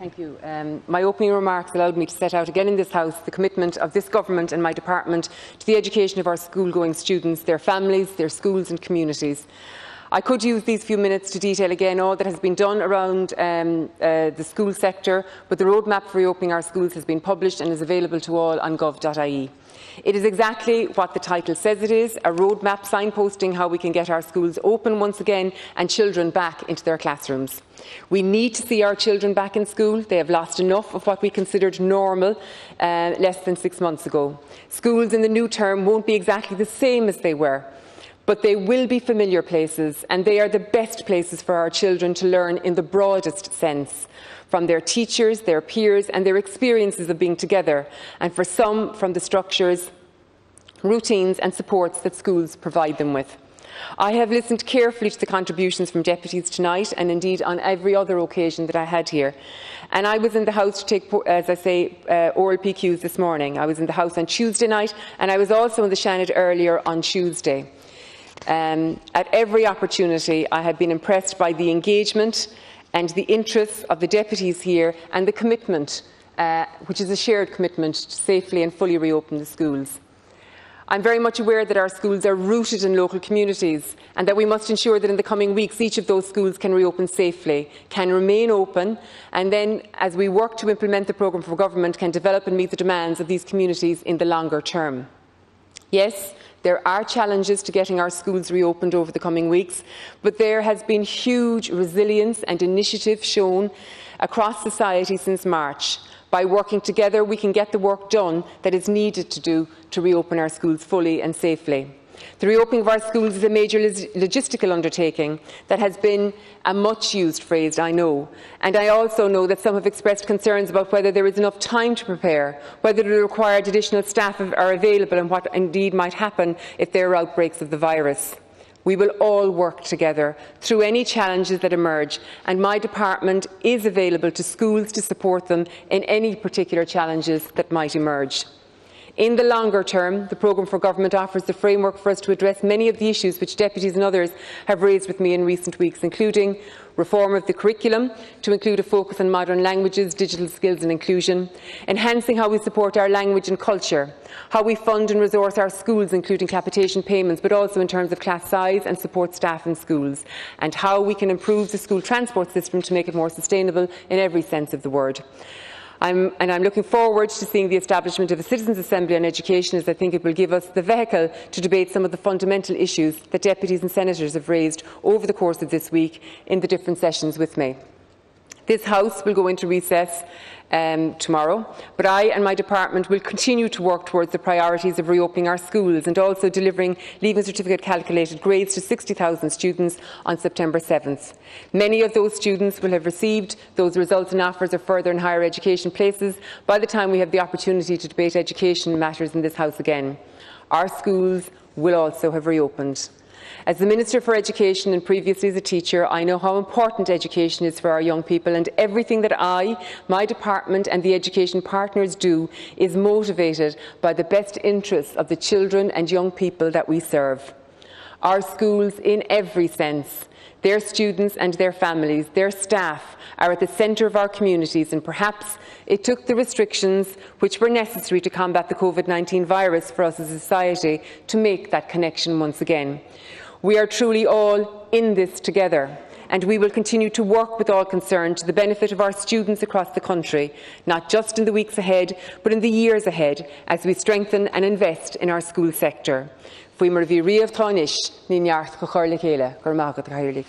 Thank you. My opening remarks allowed me to set out again in this House the commitment of this Government and my department to the education of our school-going students, their families, their schools and communities. I could use these few minutes to detail again all that has been done around the school sector, but the roadmap for reopening our schools has been published and is available to all on gov.ie. It is exactly what the title says it is, a roadmap signposting how we can get our schools open once again and children back into their classrooms. We need to see our children back in school. They have lost enough of what we considered normal less than 6 months ago. Schools in the new term won't be exactly the same as they were, but they will be familiar places, and they are the best places for our children to learn in the broadest sense, from their teachers, their peers and their experiences of being together, and for some from the structures, routines and supports that schools provide them with. I have listened carefully to the contributions from deputies tonight, and indeed on every other occasion that I had here. And I was in the House to take, as I say, oral PQs this morning. I was in the House on Tuesday night, and I was also in the Seanad earlier on Tuesday. At every opportunity, I have been impressed by the engagement and the interests of the deputies here, and the commitment, which is a shared commitment, to safely and fully reopen the schools. I'm very much aware that our schools are rooted in local communities, and that we must ensure that in the coming weeks each of those schools can reopen safely, can remain open, and then, as we work to implement the programme for government, can develop and meet the demands of these communities in the longer term. Yes, there are challenges to getting our schools reopened over the coming weeks, but there has been huge resilience and initiative shown across society since March. By working together, we can get the work done that is needed to reopen our schools fully and safely. The reopening of our schools is a major logistical undertaking that has been a much-used phrase, I know. And I also know that some have expressed concerns about whether there is enough time to prepare, whether the required additional staff are available, and what indeed might happen if there are outbreaks of the virus. We will all work together through any challenges that emerge, and my department is available to schools to support them in any particular challenges that might emerge. In the longer term, the programme for government offers the framework for us to address many of the issues which deputies and others have raised with me in recent weeks, including reform of the curriculum to include a focus on modern languages, digital skills and inclusion, enhancing how we support our language and culture, how we fund and resource our schools, including capitation payments, but also in terms of class size and support staff in schools, and how we can improve the school transport system to make it more sustainable in every sense of the word. I'm looking forward to seeing the establishment of a Citizens' Assembly on Education, as I think it will give us the vehicle to debate some of the fundamental issues that deputies and senators have raised over the course of this week in the different sessions with me. This House will go into recess tomorrow, but I and my department will continue to work towards the priorities of reopening our schools and also delivering Leaving Certificate calculated grades to 60,000 students on September 7th. Many of those students will have received those results and offers of further and higher education places by the time we have the opportunity to debate education matters in this House again. Our schools will also have reopened. As the Minister for Education and previously as a teacher, I know how important education is for our young people, and everything that I, my department and the education partners do is motivated by the best interests of the children and young people that we serve. Our schools, in every sense, their students and their families, their staff, are at the centre of our communities, and perhaps it took the restrictions which were necessary to combat the COVID-19 virus for us as a society to make that connection once again. We are truly all in this together, and we will continue to work with all concerned to the benefit of our students across the country, not just in the weeks ahead, but in the years ahead, as we strengthen and invest in our school sector. Fuimar bhí riamh táis ní neart go chur le chéile gur magadh